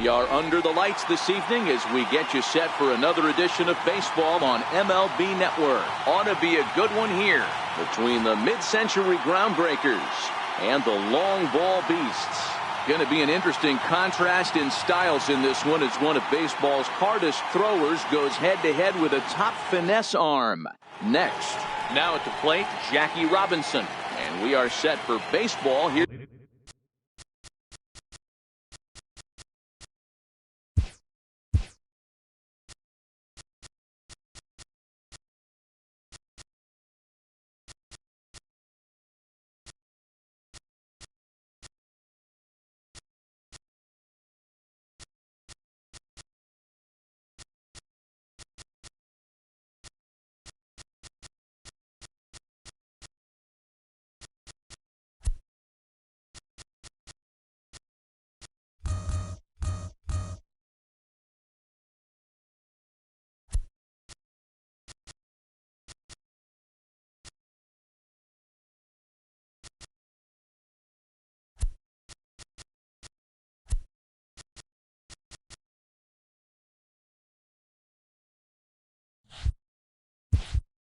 We are under the lights this evening as we get you set for another edition of baseball on MLB Network. Ought to be a good one here between the mid-century groundbreakers and the long ball beasts. Going to be an interesting contrast in styles in this one as one of baseball's hardest throwers goes head-to-head with a top finesse arm. Next, now at the plate, Jackie Robinson. And we are set for baseball here.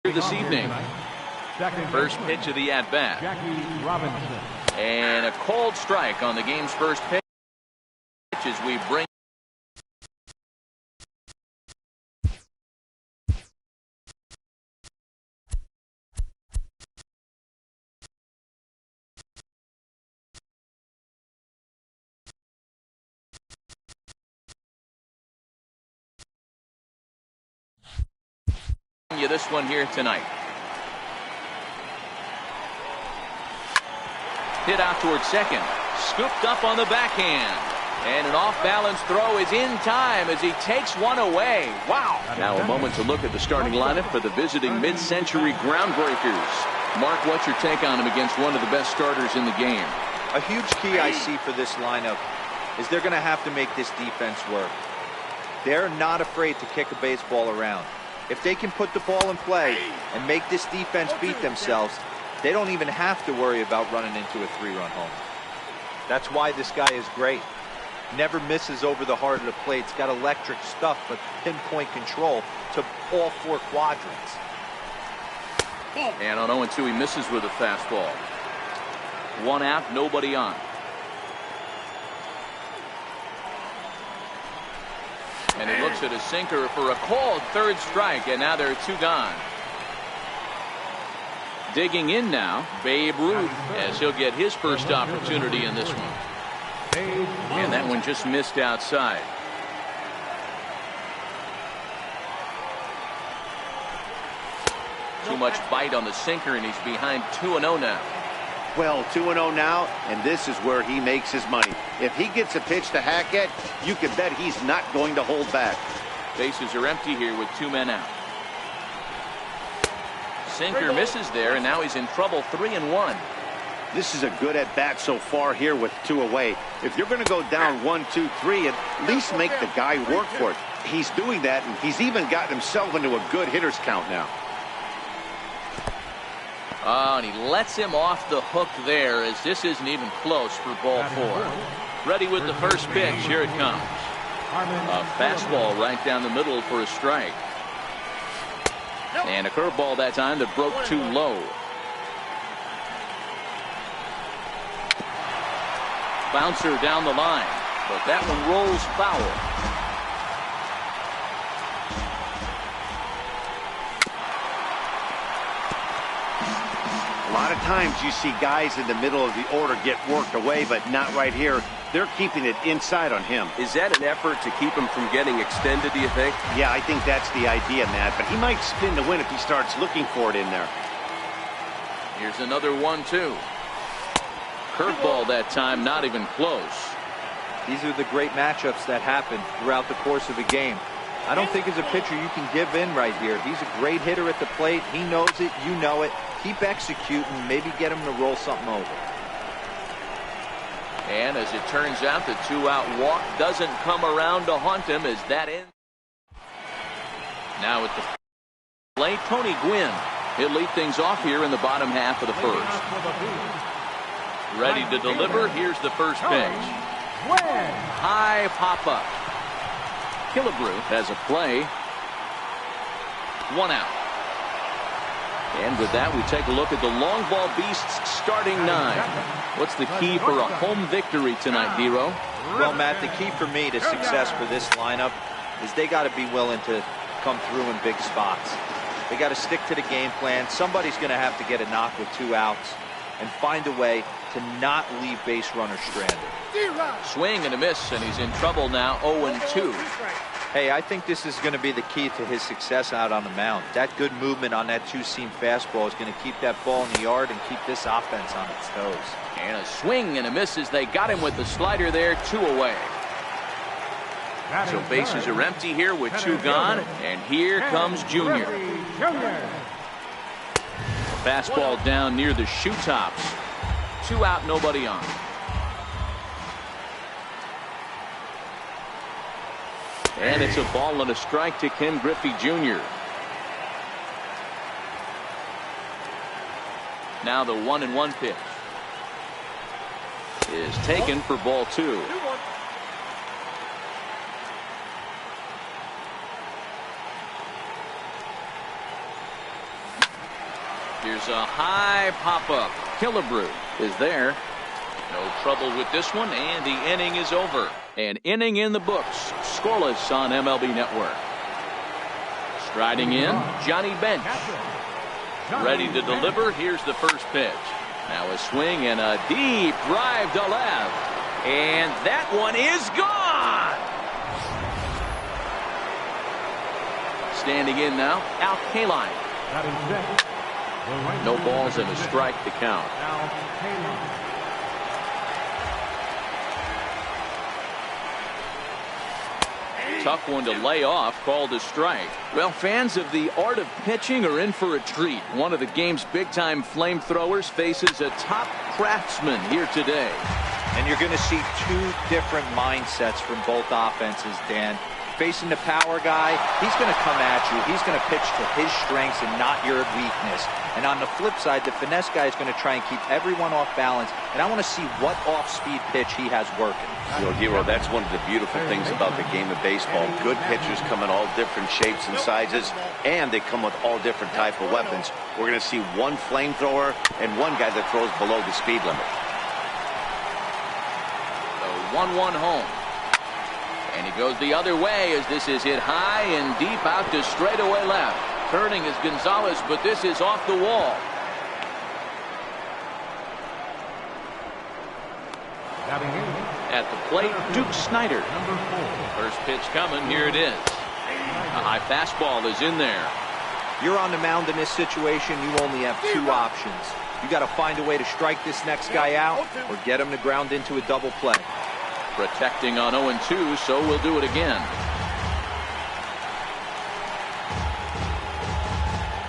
This evening, first pitch of the at-bat, Jackie Robinson. And a cold strike on the game's first pitch as we bring you this one here tonight. Hit out towards second, scooped up on the backhand, and an off-balance throw is in time as he takes one away. Wow. Now a moment to look at the starting lineup for the visiting mid-century groundbreakers. Mark, what's your take on him against one of the best starters in the game? A huge key I see for this lineup is they're going to have to make this defense work. They're not afraid to kick a baseball around. If they can put the ball in play and make this defense beat themselves, they don't even have to worry about running into a 3-run home. That's why this guy is great. Never misses over the heart of the plate. He's got electric stuff, but pinpoint control to all 4 quadrants. And on 0-2, he misses with a fastball. 1 out, nobody on. And he looks at a sinker for a called third strike, and now there are 2 gone. Digging in now, Babe Ruth, as he'll get his first opportunity in this one. And that one just missed outside. Too much bite on the sinker, and he's behind 2-0 now. Well, 2-0 now, and this is where he makes his money. If he gets a pitch to hack at, you can bet he's not going to hold back. Bases are empty here with 2 men out. Sinker misses there, and now he's in trouble. 3-1. This is a good at-bat so far here with 2 away. If you're going to go down 1, 2, 3, at least make the guy work for it. He's doing that, and he's even gotten himself into a good hitter's count now. Oh, and he lets him off the hook there as this isn't even close for ball 4. Ready with the first pitch. Here it comes. A fastball right down the middle for a strike. And a curveball that time that broke too low. Bouncer down the line, but that one rolls foul. A lot of times you see guys in the middle of the order get worked away, but not right here. They're keeping it inside on him. Is that an effort to keep him from getting extended, do you think? Yeah, I think that's the idea, Matt, but he might spin to win if he starts looking for it in there. Here's another 1-2. Curveball that time, not even close. These are the great matchups that happen throughout the course of a game. I don't think as a pitcher you can give in right here. He's a great hitter at the plate. He knows it. You know it. Keep executing. Maybe get him to roll something over. And as it turns out, the 2-out walk doesn't come around to haunt him as that ends. Now at the plate, Tony Gwynn. He'll lead things off here in the bottom half of the first. Ready to deliver. Here's the first pitch. High pop-up. Killebrew has a play. 1 out. And with that, we take a look at the long ball beasts starting 9. What's the key for a home victory tonight, Dero? Well, Matt, the key for me to success for this lineup is they got to be willing to come through in big spots. They got to stick to the game plan. Somebody's going to have to get a knock with 2 outs and find a way to not leave base runners stranded. Swing and a miss, and he's in trouble now, 0-2. Hey, I think this is going to be the key to his success out on the mound. That good movement on that 2-seam fastball is going to keep that ball in the yard and keep this offense on its toes. And a swing and a miss as they got him with the slider there, 2 away. So bases are empty here with 2 gone, and here comes Junior. Fastball down near the shoe tops. 2 out, nobody on. And it's a ball and a strike to Ken Griffey Jr. Now the 1-1 pitch is taken for ball 2. Here's a high pop-up. Killebrew is there. No trouble with this one, and the inning is over. An inning in the books. Scoreless on MLB Network. Striding in, Johnny Bench. Ready to deliver. Here's the first pitch. Now a swing and a deep drive to left. And that one is gone. Standing in now, Al Kaline. No balls and a strike to count. Tough one to lay off, called a strike. Well, fans of the art of pitching are in for a treat. One of the game's big-time flamethrowers faces a top craftsman here today. And you're going to see 2 different mindsets from both offenses, Dan. Facing the power guy, he's going to come at you. He's going to pitch to his strengths and not your weakness. And on the flip side, the finesse guy is going to try and keep everyone off balance. And I want to see what off-speed pitch he has working. You know, Dero, that's one of the beautiful things about the game of baseball. Good pitchers come in all different shapes and sizes, and they come with all different type of weapons. We're going to see one flamethrower and one guy that throws below the speed limit. The 1-1 home. And he goes the other way as this is hit high and deep out to straightaway left. Turning is Gonzalez, but this is off the wall. At the plate, Duke Snider. First pitch coming, here it is. A high fastball is in there. You're on the mound in this situation, you only have 2 options. You got to find a way to strike this next guy out or get him to ground into a double play. Protecting on 0-2, so we'll do it again.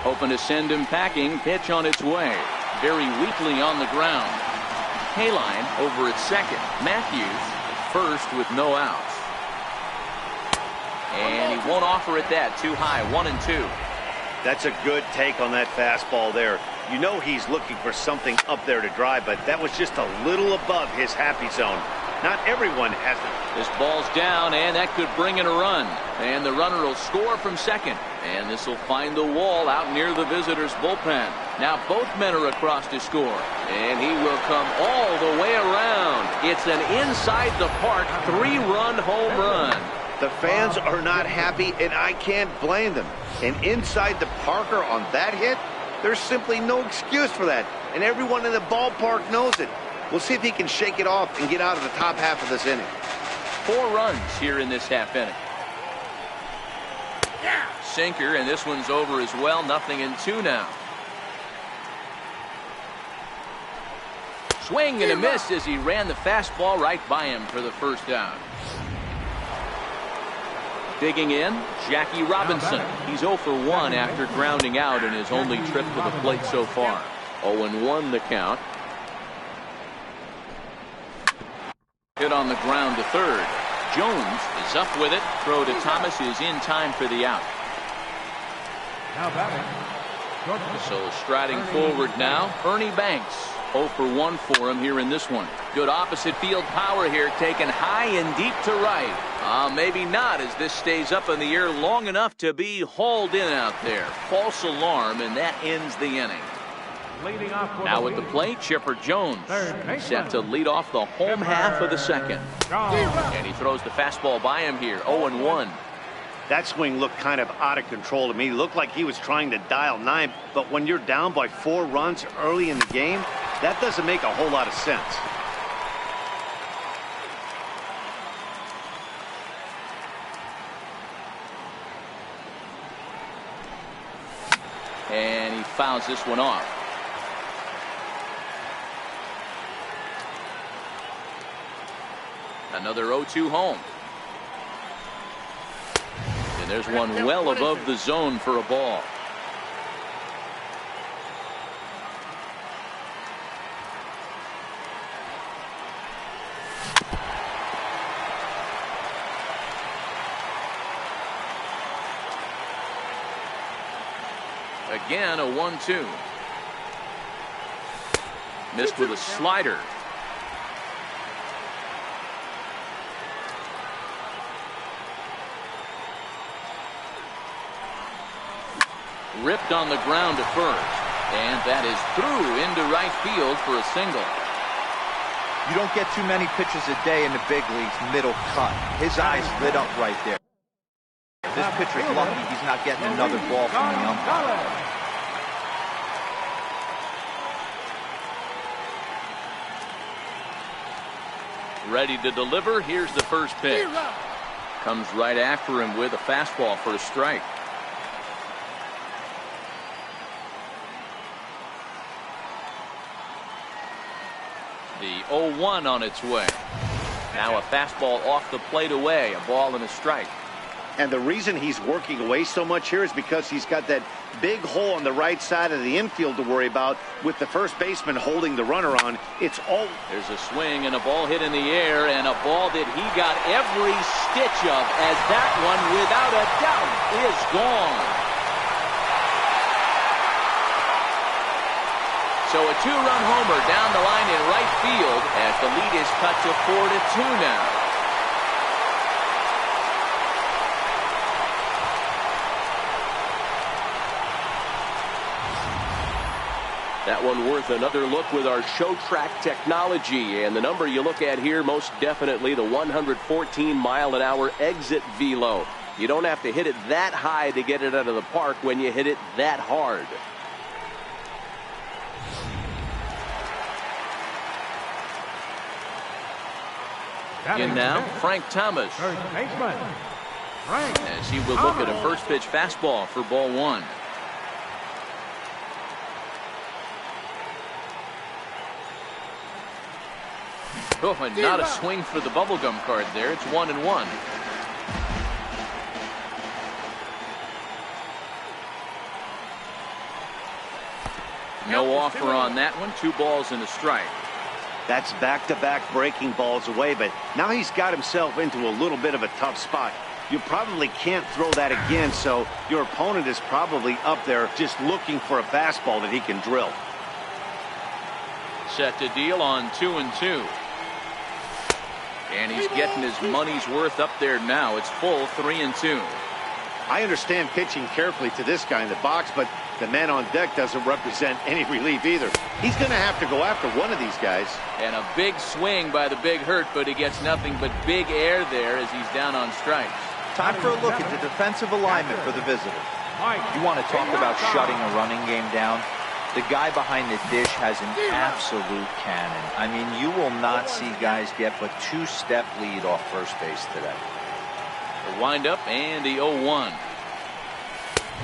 Hoping to send him packing. Pitch on its way. Very weakly on the ground. Kaline over at second. Matthews at first with no outs. And he won't offer it that. Too high. 1-2. That's a good take on that fastball there. You know he's looking for something up there to drive, but that was just a little above his happy zone. Not everyone has it. This ball's down, and that could bring in a run. And the runner will score from second. And this will find the wall out near the visitors' bullpen. Now both men are across to score. And he will come all the way around. It's an inside the park 3-run home run. The fans are not happy, and I can't blame them. And inside the Parker on that hit, there's simply no excuse for that. And everyone in the ballpark knows it. We'll see if he can shake it off and get out of the top half of this inning. 4 runs here in this half inning. Sinker, and this one's over as well. 0-2 now. Swing and a miss as he ran the fastball right by him for the first down. Digging in, Jackie Robinson. He's 0 for 1 after grounding out in his only trip to the plate so far. 0-1 the count. Hit on the ground to third. Jones is up with it. Throw to Thomas is in time for the out. So striding forward now, Ernie Banks. 0 for 1 for him here in this one. Good opposite field power here, taken high and deep to right. Maybe not, as this stays up in the air long enough to be hauled in out there. False alarm, and that ends the inning. Now at the plate, Chipper Jones, set to lead off the home half of the second. And he throws the fastball by him here, 0-1. That swing looked kind of out of control to me. It looked like he was trying to dial 9, but when you're down by 4 runs early in the game, that doesn't make a whole lot of sense. And he fouls this one off. Another 0-2 home. And there's one well above the zone for a ball. Again, a 1-2. Missed with a slider. Ripped on the ground to first. And that is through into right field for a single. You don't get too many pitches a day in the big leagues middle cut. His eyes lit up right there. This pitcher's lucky he's not getting another ball from the umpire. Ready to deliver. Here's the first pitch. Comes right after him with a fastball for a strike. The 0-1 on its way. Now a fastball off the plate away. A ball and a strike. And the reason he's working away so much here is because he's got that big hole on the right side of the infield to worry about with the first baseman holding the runner on. It's all. There's a swing and a ball hit in the air, and a ball that he got every stitch of, as that one, without a doubt, is gone. So a 2-run homer down the line in right field as the lead is cut to 4-2 now. That one worth another look with our show track technology. And the number you look at here, most definitely the 114-mile-an-hour exit velo. You don't have to hit it that high to get it out of the park when you hit it that hard. In now, Frank Thomas. As he will look at a first pitch fastball for ball 1. Oh, and not a swing for the bubblegum card there. It's 1-1. No offer on that one. 2 balls and a strike. That's back-to-back breaking balls away, but now he's got himself into a little bit of a tough spot. You probably can't throw that again, so your opponent is probably up there just looking for a fastball that he can drill. Set to deal on 2-2. And he's getting his money's worth up there now. It's full 3-2. I understand pitching carefully to this guy in the box, but the man on deck doesn't represent any relief either. He's going to have to go after one of these guys. And a big swing by the big hurt, but he gets nothing but big air there as he's down on strikes. Time for a look at the defensive alignment for the visitor. You want to talk about shutting a running game down? The guy behind the dish has an absolute cannon. I mean, you will not see guys get but 2-step lead off first base today. The windup and the 0-1.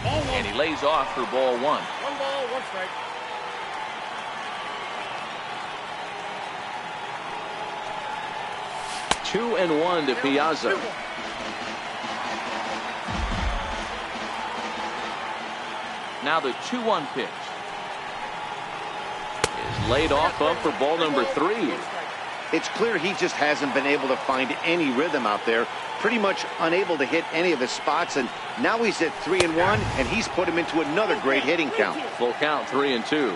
And he lays off for ball 1. 1 ball, 1 strike. Two and 1 to Piazza. Now the 2-1 pitch is laid off up for ball number 3. It's clear he just hasn't been able to find any rhythm out there. pretty much unable to hit any of his spots, and now he's at 3-1, and he's put him into another great hitting count. Full count, 3-2.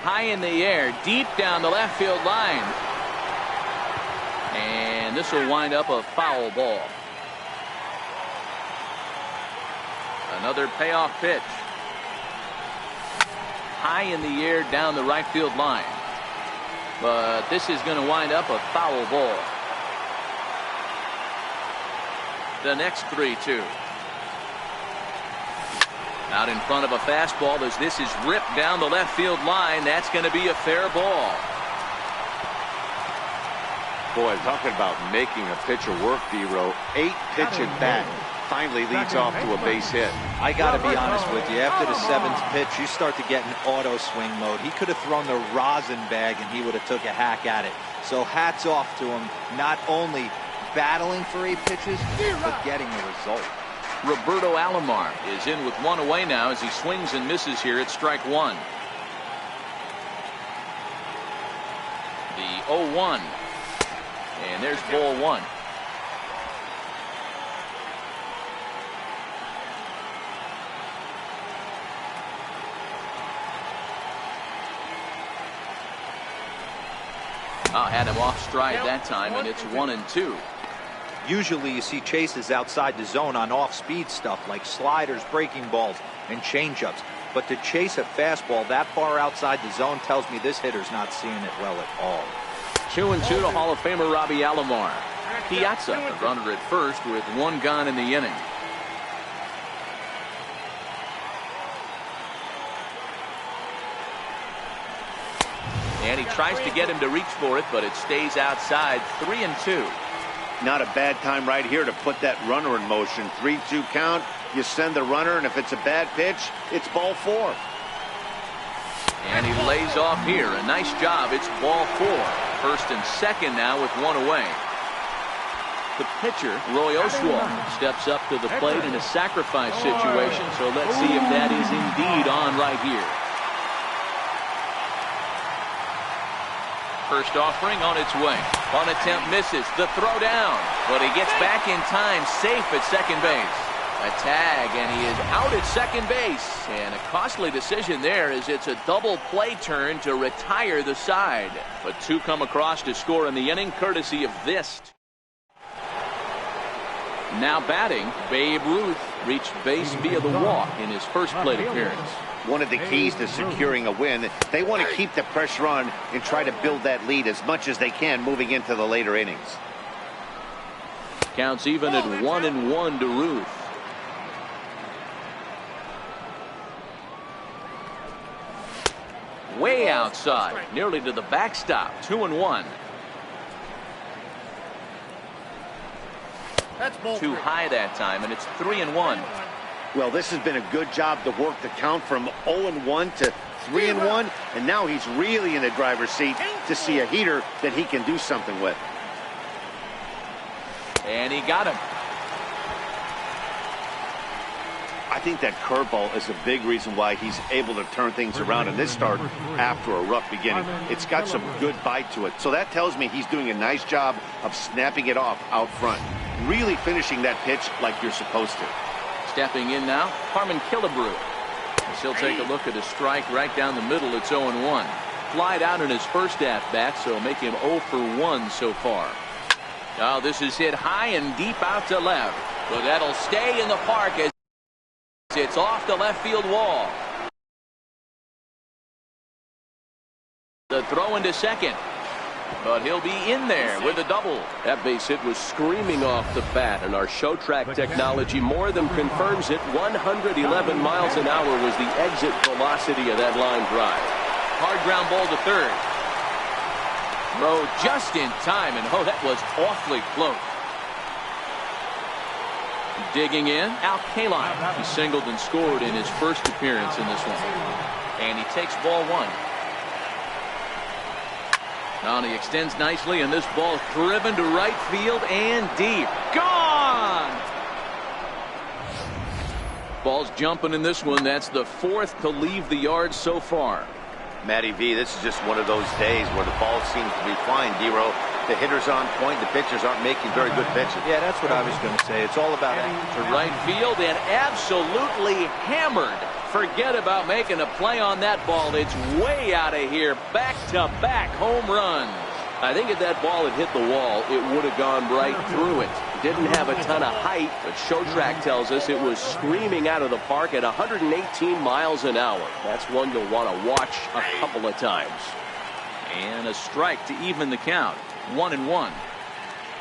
High in the air, deep down the left field line. And this will wind up a foul ball. Another payoff pitch. High in the air down the right field line. But this is going to wind up a foul ball. The next 3-2. Out in front of a fastball as this is ripped down the left field line. That's going to be a fair ball. Boy, talking about making a pitcher work, D-Row. 8-pitch at bat finally leads off to a base hit. I got to be honest with you. After the 7th pitch, you start to get in auto swing mode. He could have thrown the rosin bag and he would have took a hack at it. So hats off to him, not only battling for 8 pitches, but getting the result. Roberto Alomar is in with 1 away now as he swings and misses here at strike 1. The 0-1. And there's ball 1. Had him off stride that time, and it's 1-2. Usually you see chases outside the zone on off-speed stuff like sliders, breaking balls, and changeups. But to chase a fastball that far outside the zone tells me this hitter's not seeing it well at all. 2-2 to Hall of Famer Robbie Alomar. Piazza, the runner at first, with 1 gone in the inning. And he tries to get him to reach for it, but it stays outside. 3-2. Not a bad time right here to put that runner in motion. 3-2 count. You send the runner, and if it's a bad pitch, it's ball 4. And he lays off here. A nice job. It's ball 4. First and second now with 1 away. The pitcher, Roy Oswalt, steps up to the plate in a sacrifice situation. So let's see if that is indeed on right here. First offering on its way. One attempt misses. The throw down. But he gets back in time, safe at second base. A tag, and he is out at second base. And a costly decision there as it's a double play turn to retire the side. But 2 come across to score in the inning, courtesy of this. Now batting, Babe Ruth reached base via the walk in his first plate appearance. One of the keys to securing a win, they want to keep the pressure on and try to build that lead as much as they can moving into the later innings. Counts even at 1-1 to Ruth. Way outside, nearly to the backstop. 2-1. Too high that time, and it's 3-1. Well, this has been a good job to work the count from 0-1 to 3-1, and now he's really in the driver's seat to see a heater that he can do something with. And he got him. I think that curveball is a big reason why he's able to turn things around in this start after a rough beginning. It's got some good bite to it. So that tells me he's doing a nice job of snapping it off out front. Really finishing that pitch like you're supposed to. Stepping in now, Harmon Killebrew. As he'll take a look at a strike right down the middle. It's 0-1. Flied out in his first at-bat, so make him 0 for 1 so far. Now this is hit high and deep out to left. But that'll stay in the park as it's off the left field wall. The throw into second. But he'll be in there with a double. That base hit was screaming off the bat, and our show track technology more than confirms it. 111 miles an hour was the exit velocity of that line drive. Hard ground ball to third. Throw just in time, and oh, that was awfully close. Digging in, Al Kaline. He singled and scored in his first appearance in this one. And he takes ball 1. Now he extends nicely, and this ball driven to right field and deep. Gone! Ball's jumping in this one. That's the 4th to leave the yard so far. Matty V, this is just one of those days where the ball seems to be flying, D-Row. The hitters on point, the pitchers aren't making very good pitches. Yeah, that's what I was going to say. It's all about it. To right field and absolutely hammered. Forget about making a play on that ball. It's way out of here. Back-to-back home runs. I think if that ball had hit the wall, it would have gone right through it. Didn't have a ton of height, but ShowTrack tells us it was screaming out of the park at 118 miles an hour. That's one you'll want to watch a couple of times. And a strike to even the count. 1-1.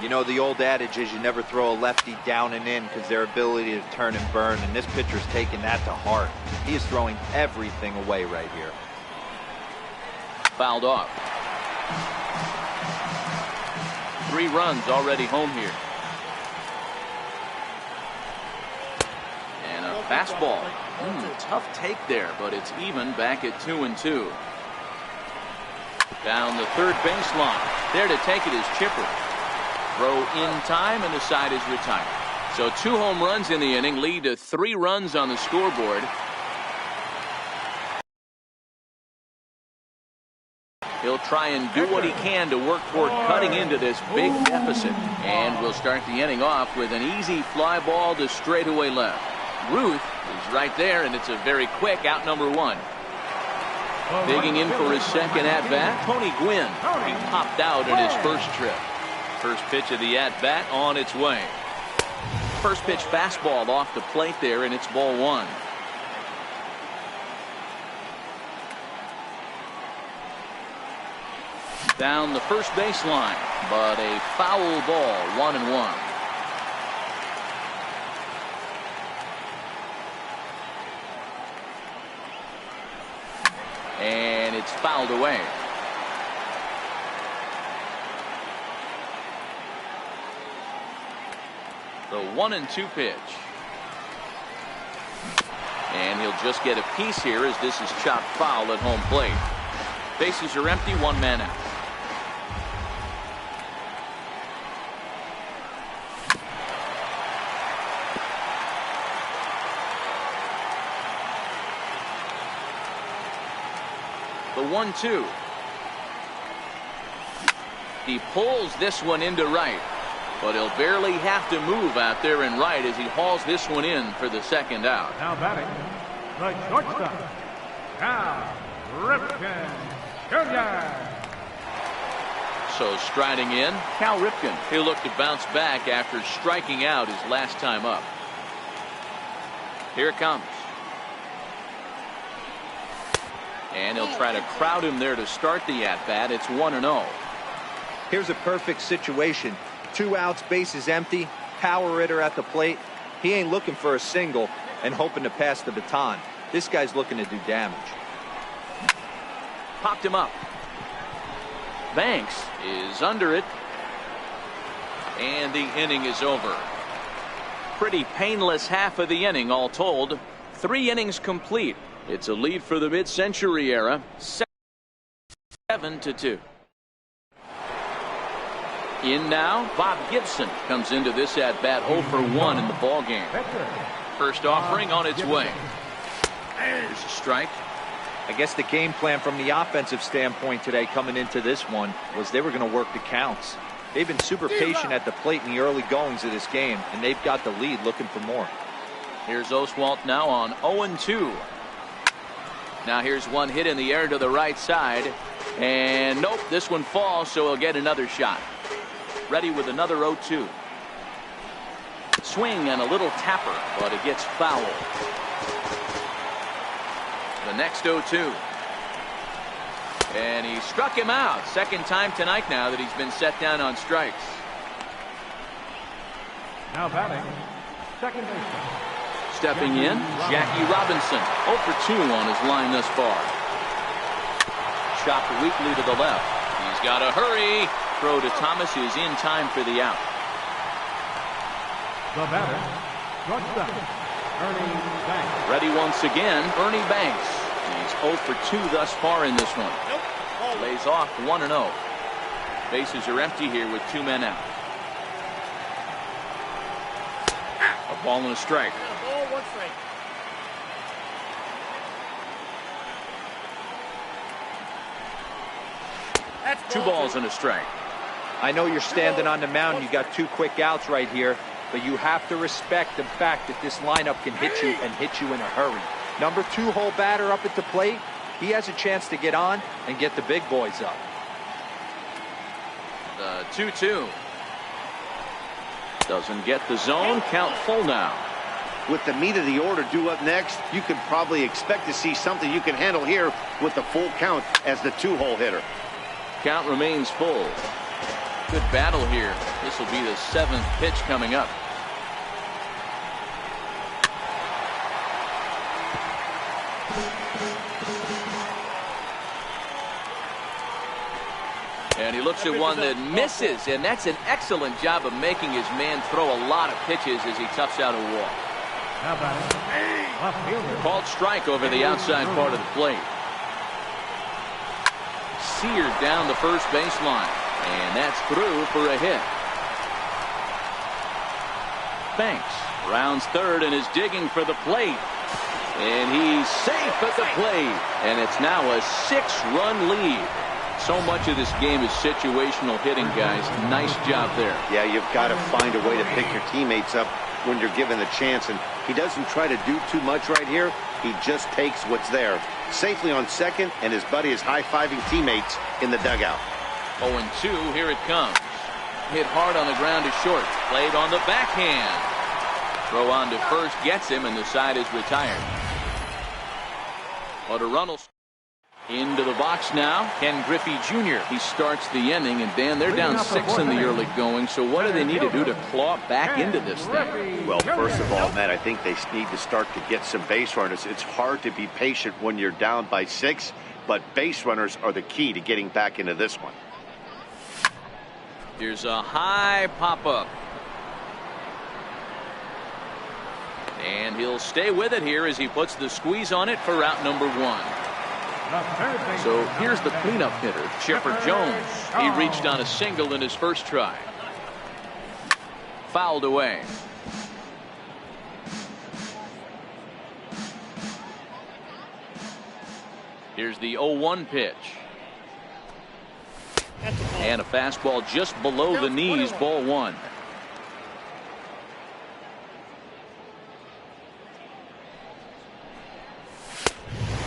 You know, the old adage is you never throw a lefty down and in because their ability to turn and burn, and this pitcher's taking that to heart. He is throwing everything away right here. Fouled off. 3 runs already home here. And a fastball. Tough take there, but it's even back at 2-2. Down the third baseline. There to take it is Chipper. Throw in time, and the side is retired. So 2 home runs in the inning lead to 3 runs on the scoreboard. He'll try and do what he can to work toward cutting into this big deficit. And we'll start the inning off with an easy fly ball to straightaway left. Ruth is right there, and it's a very quick out number 1. Digging in for his second at-bat, Tony Gwynn. He popped out in his first trip. First pitch of the at-bat on its way. First pitch fastball off the plate there, and it's ball 1. Down the first baseline, but a foul ball, 1-1. And it's fouled away. The 1-2 pitch. And he'll just get a piece here as this is chopped foul at home plate. Bases are empty, 1 man out. The 1-2. He pulls this one into right, but he'll barely have to move out there in right as he hauls this one in for the second out. Now batting, the shortstop, Cal Ripken Jr. So striding in, Cal Ripken. He'll look to bounce back after striking out his last time up. Here it comes. And he'll try to crowd him there to start the at-bat. It's 1-0. Here's a perfect situation. 2 outs, bases empty, power hitter at the plate. He ain't looking for a single and hoping to pass the baton. This guy's looking to do damage. Popped him up. Banks is under it. And the inning is over. Pretty painless half of the inning all told. 3 innings complete. It's a lead for the mid-century era, 7-2. In now, Bob Gibson comes into this at-bat 0 for 1 in the ballgame. First offering on its way. There's a strike. I guess the game plan from the offensive standpoint today coming into this one was they were going to work the counts. They've been super patient at the plate in the early goings of this game, and they've got the lead looking for more. Here's Oswalt now on 0-2. Now here's one hit in the air to the right side. And nope, this one falls, so he'll get another shot. Ready with another 0-2. Swing and a little tapper, but it gets foul. The next 0-2. And he struck him out. Second time tonight now that he's been set down on strikes. Now batting, second baseman. Stepping in, Jackie Robinson. 0 for 2 on his line thus far. Chopped weakly to the left. He's got to hurry. Throw to Thomas is in time for the out. The batter, shortstop, Ernie Banks. Ready once again, Ernie Banks. He's 0 for 2 thus far in this one. Lays off 1-0. Bases are empty here with 2 men out. A ball and a strike. 2 balls and a strike. I know you're standing on the mound. You got 2 quick outs right here, but you have to respect the fact that this lineup can hit you and hit you in a hurry. Number 2-hole batter up at the plate. He has a chance to get on and get the big boys up. The 2-2. Doesn't get the zone. Count full now. With the meat of the order due up next, you could probably expect to see something you can handle here with the full count as the 2-hole hitter. Count remains full. Good battle here. This will be the 7th pitch coming up. And he looks at one that misses, and that's an excellent job of making his man throw a lot of pitches as he toughs out a walk. Now batting, left fielder. Called strike over the outside part of the plate. Seared down the first baseline, and that's through for a hit. Banks rounds third and is digging for the plate. And he's safe at the plate. And it's now a 6-run lead. So much of this game is situational hitting, guys. Nice job there. Yeah, you've got to find a way to pick your teammates up when you're given the chance. And he doesn't try to do too much right here. He just takes what's there. Safely on second, and his buddy is high-fiving teammates in the dugout. 0-2, here it comes. Hit hard on the ground to short. Played on the backhand. Throw on to first gets him, and the side is retired. Runnels into the box now. Ken Griffey Jr. He starts the inning, and Dan, they're down 6 in the early going. So what do they need to do to claw back into this thing? Well, first of all, Matt, I think they need to start to get some base runners. It's hard to be patient when you're down by 6, but base runners are the key to getting back into this one. Here's a high pop-up. And he'll stay with it here as he puts the squeeze on it for route number 1. So here's the cleanup hitter, Chipper Jones. He reached on a single in his first try. Fouled away. Here's the 0-1 pitch. And a fastball just below the knees, ball 1.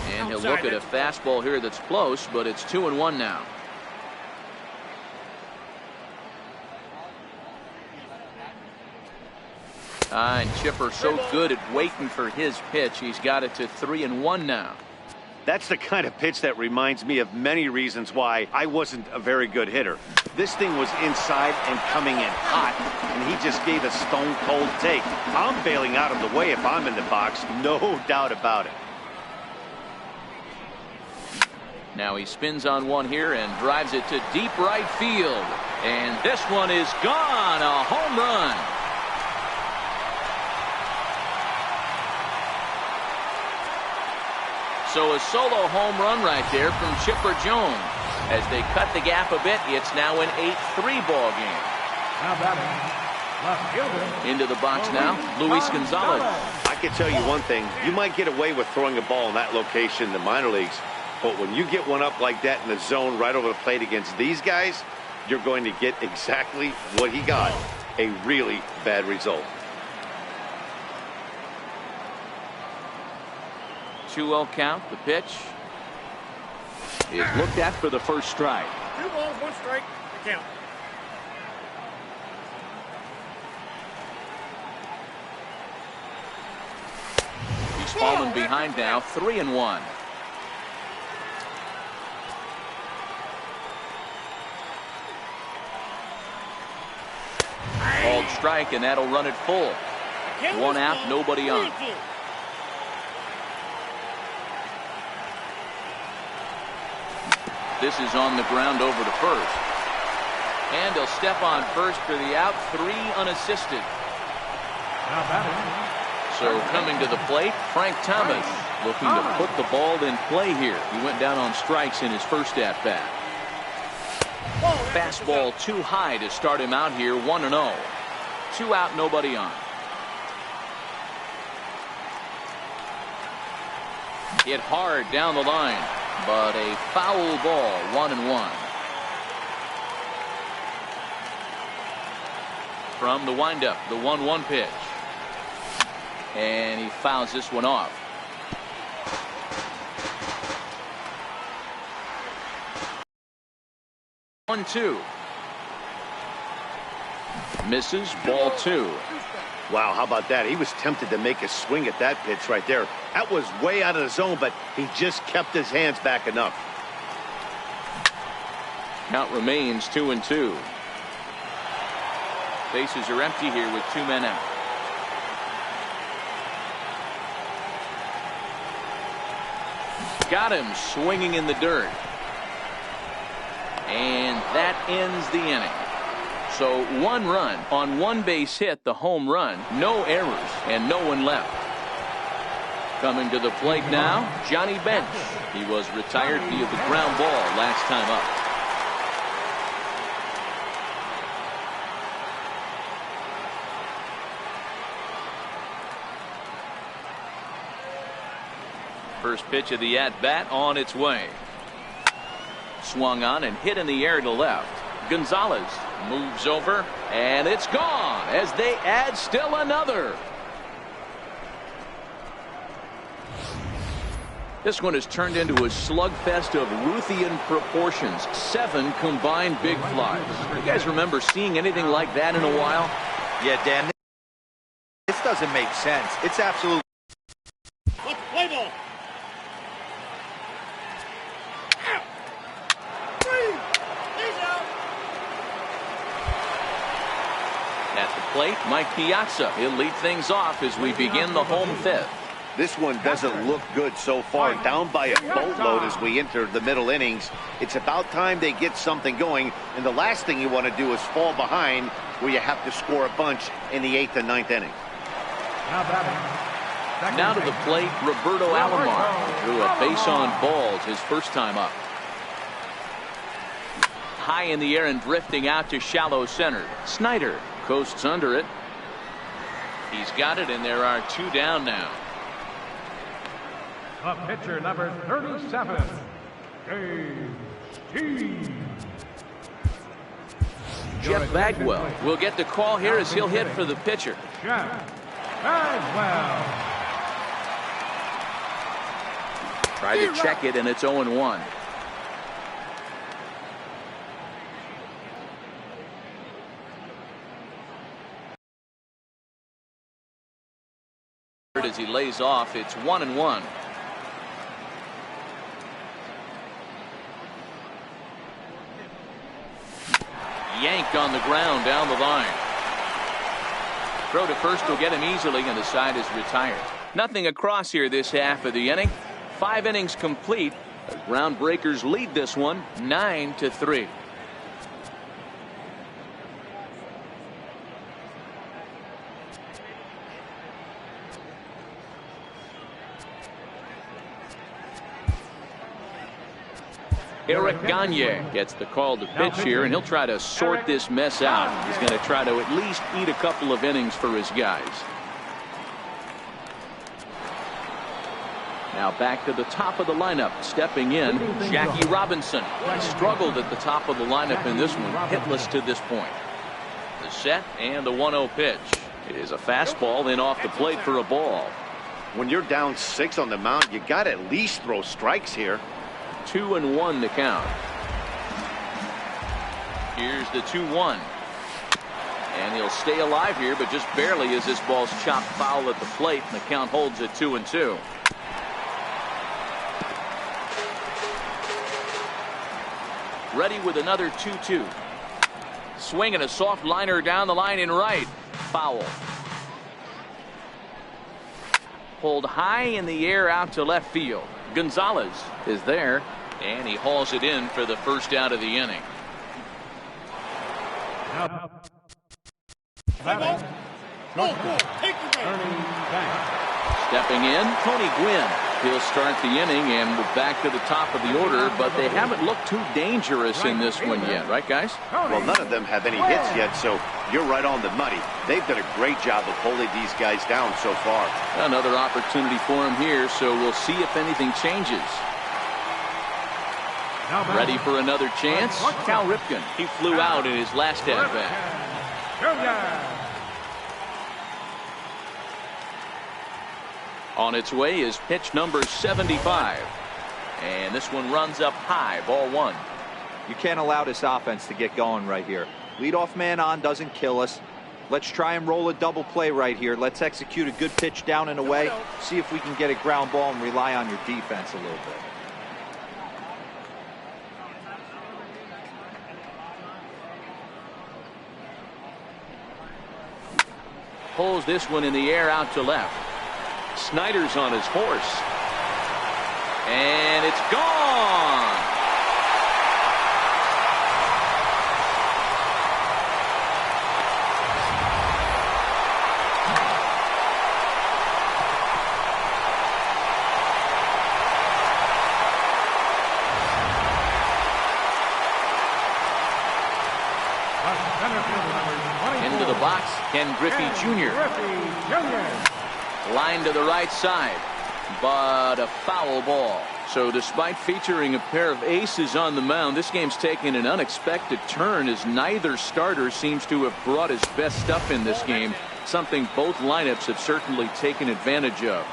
And he'll look at a fastball here that's close, but it's 2-1 now. And Chipper so good at waiting for his pitch. He's got it to 3-1 now. That's the kind of pitch that reminds me of many reasons why I wasn't a very good hitter. This thing was inside and coming in hot, and he just gave a stone-cold take. I'm bailing out of the way if I'm in the box, no doubt about it. Now he spins on one here and drives it to deep right field. And this one is gone. A home run. So a solo home run right there from Chipper Jones. As they cut the gap a bit, it's now an 8-3 ball game. Now batting, left fielder. Into the box now, Luis Gonzalez. I can tell you one thing. You might get away with throwing a ball in that location in the minor leagues, but when you get one up like that in the zone right over the plate against these guys, you're going to get exactly what he got, a really bad result. 2-0 count. The pitch is looked at for the first strike. 2 balls, 1 strike. The count. He's fallen behind now, 3-1. Called strike, and that'll run it full. 1 out, nobody on. This is on the ground over to first. And he'll step on first for the out, 3 unassisted. Now batting. So coming to the plate, Frank Thomas looking to put the ball in play here. He went down on strikes in his first at-bat. Fastball too high to start him out here, 1-0. 2 out, nobody on. Hit hard down the line, but a foul ball, 1-1. From the windup, the 1-1 pitch. And he fouls this one off. One, 2. Misses, ball 2. Wow, how about that? He was tempted to make a swing at that pitch right there. That was way out of the zone, but he just kept his hands back enough. Count remains 2-2. Bases are empty here with 2 men out. Got him swinging in the dirt. And that ends the inning. So 1 run on 1 base hit, the home run, no errors, and no one left. Coming to the plate now, Johnny Bench. He was retired via the ground ball last time up. First pitch of the at-bat on its way. Swung on and hit in the air to left. Gonzalez moves over, and it's gone as they add still another. This one has turned into a slugfest of Ruthian proportions. 7 combined big flies. You guys remember seeing anything like that in a while? Yeah, Dan, this doesn't make sense. It's absolutely... Let's play ball. At the plate, Mike Piazza. He'll lead things off as we begin the home 5th. This one doesn't look good so far. Down by a boatload as we enter the middle innings. It's about time they get something going, and the last thing you want to do is fall behind where you have to score a bunch in the 8th and 9th inning. Now to the plate, Roberto Alomar drew a base on balls his first time up. High in the air and drifting out to shallow center. Snyder coasts under it. He's got it, and there are 2 down now. The pitcher, number 37, Jeff Bagwell will get the call here as he'll hit for the pitcher. Jeff Bagwell. Tried to check it, and it's 0-1. As he lays off, it's 1-1. Yanked on the ground down the line. Throw to first will get him easily, and the side is retired. Nothing across here this half of the inning. 5 innings complete. The Groundbreakers lead this one 9-3. Eric Gagne gets the call to pitch here, and he'll try to sort this mess out. He's going to try to at least eat a couple of innings for his guys. Now back to the top of the lineup. Stepping in, Jackie Robinson. He struggled at the top of the lineup in this one, hitless to this point. The set and the 1-0 pitch. It is a fastball in off the plate for a ball. When you're down 6 on the mound, you got to at least throw strikes here. 2-1 to count. Here's the 2-1. And he'll stay alive here, but just barely as this ball's chopped foul at the plate, and the count holds at 2-2. Ready with another 2-2. Swinging a soft liner down the line in right. Foul. Pulled high in the air out to left field. Gonzalez is there, and he hauls it in for the first out of the inning. Stepping in, Tony Gwynn. He'll start the inning, and we're back to the top of the order, but they haven't looked too dangerous in this one yet, right, guys? Well, none of them have any hits yet, so you're right on the money. They've done a great job of holding these guys down so far. Another opportunity for him here, so we'll see if anything changes. Ready for another chance? Cal Ripken. He flew out in his last at-bat. On its way is pitch number 75. And this one runs up high, ball one. You can't allow this offense to get going right here. Leadoff man on doesn't kill us. Let's try and roll a double play right here. Let's execute a good pitch down and away. See if we can get a ground ball and rely on your defense a little bit. Pulls this one in the air out to left. Snyder's on his horse. And it's gone. Into the box, Ken Griffey Jr. Line to the right side, but a foul ball. So despite featuring a pair of aces on the mound, this game's taken an unexpected turn as neither starter seems to have brought his best stuff in this game, something both lineups have certainly taken advantage of.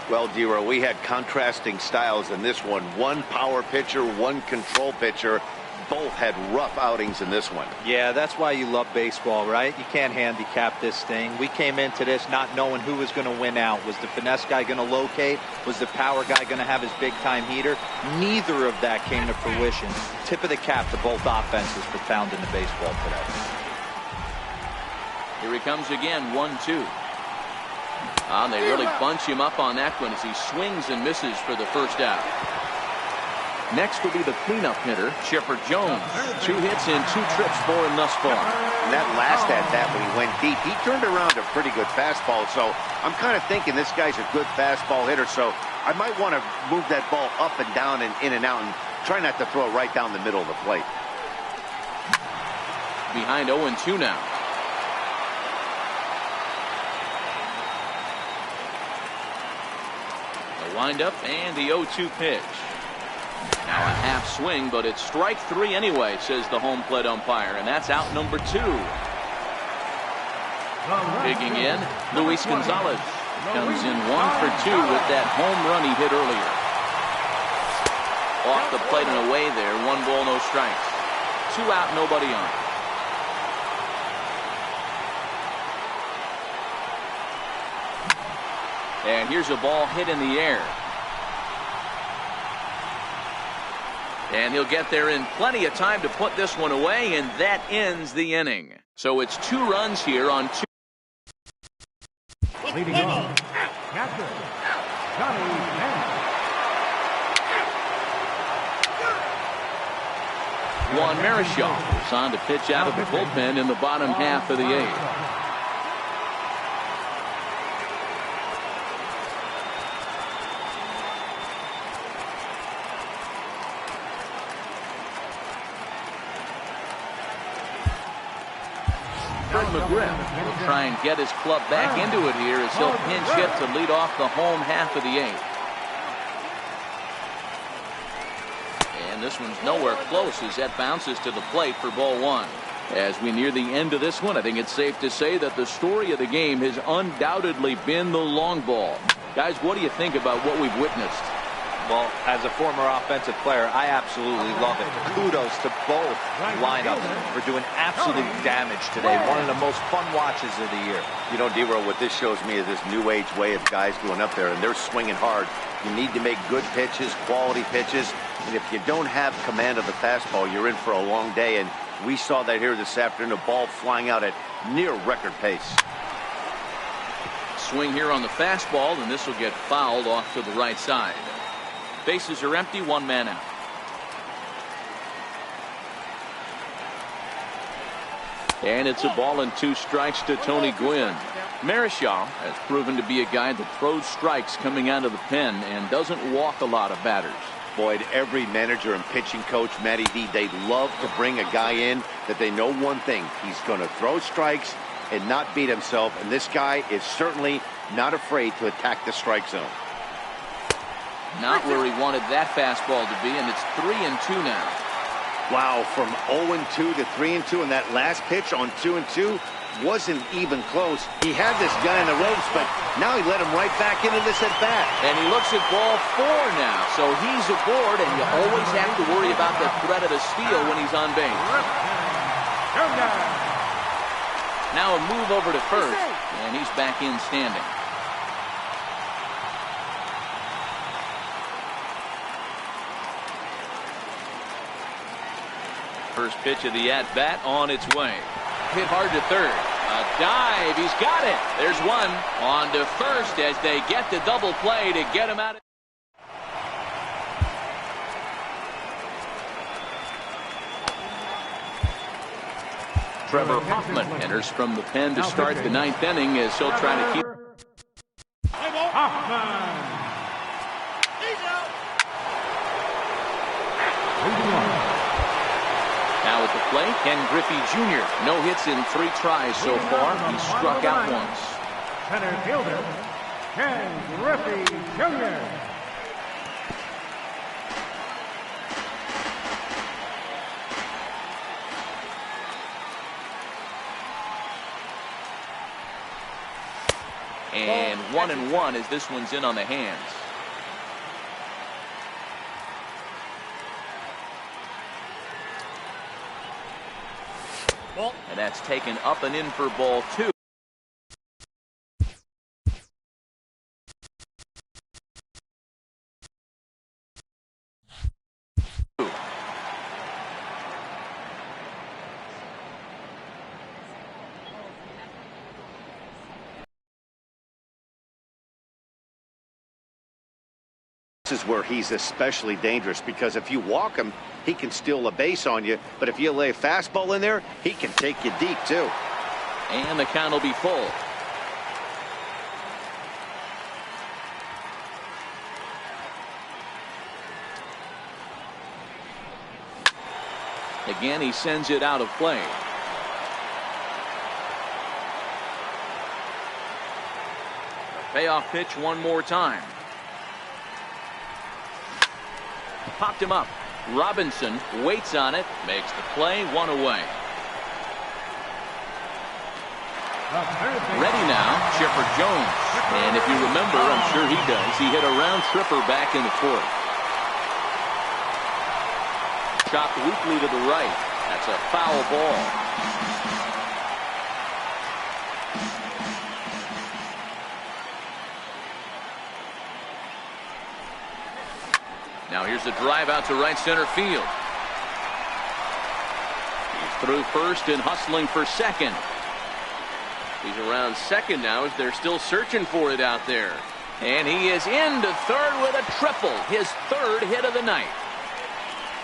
Well, Dero, we had contrasting styles in this one. One power pitcher, one control pitcher. Both had rough outings in this one. Yeah, that's why you love baseball, right? You can't handicap this thing. We came into this not knowing who was going to win out. Was the finesse guy going to locate? Was the power guy going to have his big-time heater? Neither of that came to fruition. Tip of the cap to both offenses for pounding the baseball today. Here he comes again, 1-2. They really bunch him up on that one as he swings and misses for the first out. Next will be the cleanup hitter, Chipper Jones. 2 hits and 2 trips for him thus far. And that last at-bat when he went deep, he turned around a pretty good fastball. So I'm kind of thinking this guy's a good fastball hitter. So I might want to move that ball up and down and in and out and try not to throw it right down the middle of the plate. Behind 0-2 now. The windup and the 0-2 pitch. Now a half swing, but it's strike 3 anyway, says the home plate umpire, and that's out number 2. Digging in, Luis Gonzalez comes in 1 for 2 with that home run he hit earlier. Off the plate and away there, 1 ball, no strikes. 2 out, nobody on. And here's a ball hit in the air. And he'll get there in plenty of time to put this one away, and that ends the inning. So it's 2 runs here on 2. Leading off, catcher, Johnny Mann. Juan Marichal is on to pitch out of the bullpen in the bottom half of the 8th. McGriff will try and get his club back into it here as he'll pinch hit to lead off the home half of the 8th. And this one's nowhere close as that bounces to the plate for ball 1. As we near the end of this one, I think it's safe to say that the story of the game has undoubtedly been the long ball. Guys, what do you think about what we've witnessed? Well, as a former offensive player, I absolutely love it. Kudos to both lineups for doing absolute damage today. One of the most fun watches of the year. You know, Dero, what this shows me is this new age way of guys going up there, and they're swinging hard. You need to make good pitches, quality pitches, and if you don't have command of the fastball, you're in for a long day, and we saw that here this afternoon, a ball flying out at near record pace. Swing here on the fastball, and this will get fouled off to the right side. Bases are empty, 1 man out. And it's a ball and 2 strikes to Tony Gwynn. Marichal has proven to be a guy that throws strikes coming out of the pen and doesn't walk a lot of batters. Boyd, every manager and pitching coach, Matty D, they love to bring a guy in that they know one thing. He's going to throw strikes and not beat himself, and this guy is certainly not afraid to attack the strike zone. Not where he wanted that fastball to be, and it's 3-2 now. Wow, from 0-2 to 3-2, and that last pitch on 2-2, wasn't even close. He had this guy in the ropes, but now he let him right back into this at bat. And he looks at ball 4 now, so he's aboard, and you always have to worry about the threat of a steal when he's on base. Now a move over to first, and he's back in standing. First pitch of the at-bat on its way. Hit hard to third. A dive. He's got it. There's one. On to first as they get the double play to get him out of. Trevor Hoffman enters from the pen to start the 9th inning as he'll try to keep. Hoffman. Now at the plate, Ken Griffey Jr. No hits in 3 tries so far. He struck out once. Center fielder, Ken Griffey Jr. And 1-1 as this one's in on the hands. And that's taken up and in for ball 2. This is where he's especially dangerous, because if you walk him, he can steal a base on you. But if you lay a fastball in there, he can take you deep, too. And the count will be full. Again, he sends it out of play. Payoff pitch one more time. Popped him up. Robinson waits on it, makes the play, 1 away. Ready now, Chipper Jones. And if you remember, I'm sure he does, he hit a round tripper back in the 4th. Chopped weakly to the right. That's a foul ball. Now here's the drive out to right center field. He's through first and hustling for second. He's around second now as they're still searching for it out there. And he is into third with a triple. His 3rd hit of the night.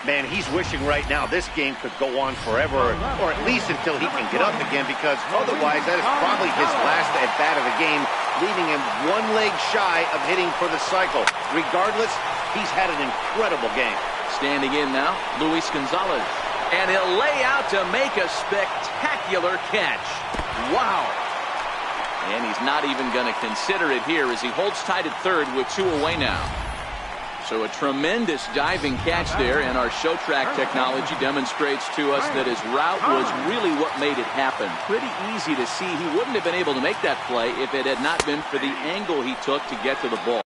Man, he's wishing right now this game could go on forever, or at least until he can get up again, because otherwise that is probably his last at-bat of the game, leaving him 1 leg shy of hitting for the cycle. Regardless, he's had an incredible game. Standing in now, Luis Gonzalez. And he'll lay out to make a spectacular catch. Wow. And he's not even going to consider it here as he holds tight at third with 2 away now. So a tremendous diving catch there, and our show track technology demonstrates to us that his route was really what made it happen. Pretty easy to see he wouldn't have been able to make that play if it had not been for the angle he took to get to the ball.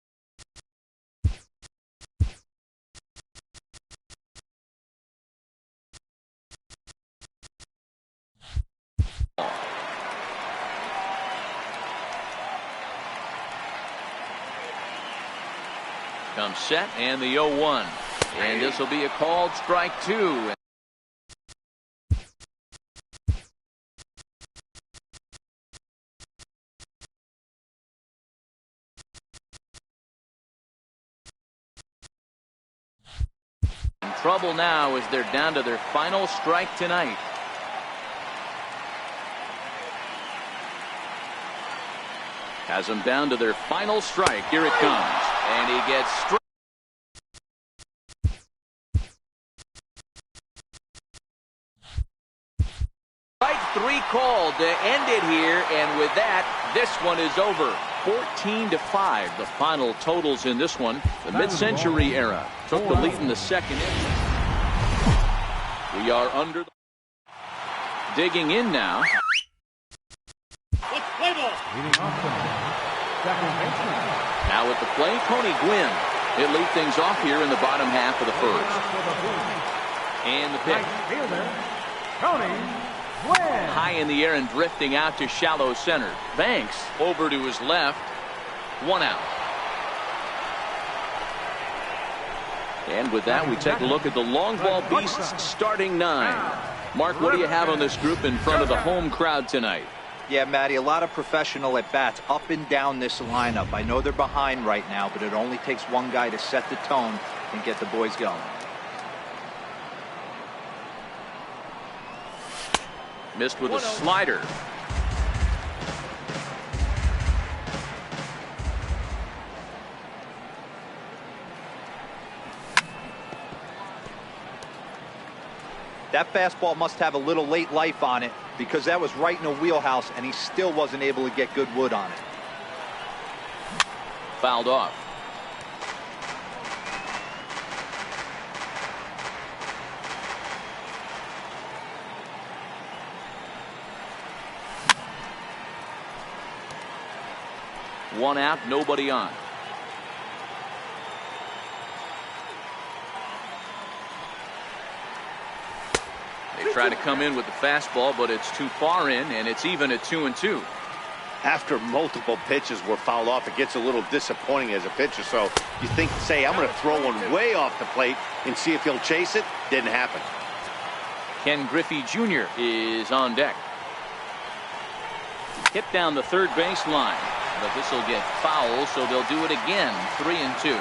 Comes set and the 0-1. And this will be a called strike 2. In trouble now as they're down to their final strike tonight. Has them down to their final strike. Here it comes. And he gets struck. Strike 3 called to end it here, and with that, this one is over. 14-5, the final totals in this one. The mid-century era took the lead in the 2nd inning. We are under. Digging in now. Play ball. Leading off tonight, second baseman. Now at the plate, Tony Gwynn. He'll lead things off here in the bottom half of the first. And the pitch. Right fielder, Tony Gwynn. High in the air and drifting out to shallow center. Banks over to his left. 1 out. And with that, we take a look at the long ball beasts starting 9. Mark, what do you have on this group in front of the home crowd tonight? Yeah, Matty, a lot of professional at-bats up and down this lineup. I know they're behind right now, but it only takes one guy to set the tone and get the boys going. Missed with a slider. That fastball must have a little late life on it because that was right in a wheelhouse and he still wasn't able to get good wood on it. Fouled off. One out, nobody on. They try to come in with the fastball, but it's too far in, and it's even at 2-2. After multiple pitches were fouled off, it gets a little disappointing as a pitcher. So you think, say, I'm going to throw one way off the plate and see if he'll chase it. Didn't happen. Ken Griffey Jr. is on deck. Hit down the third base line, but this will get foul, so they'll do it again. 3-2.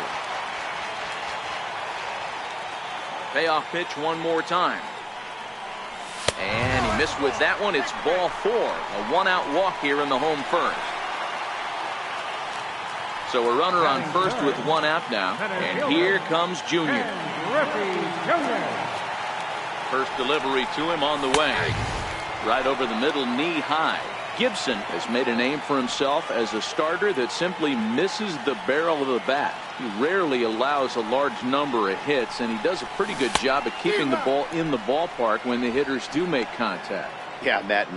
Payoff pitch one more time. And he missed with that one. It's ball 4. A 1-out walk here in the home first. So a runner on first with 1 out now. And here comes Junior. First delivery to him on the way. Right over the middle, knee high. Gibson has made a name for himself as a starter that simply misses the barrel of the bat. He rarely allows a large number of hits, and he does a pretty good job of keeping the ball in the ballpark when the hitters do make contact. Yeah, Matt.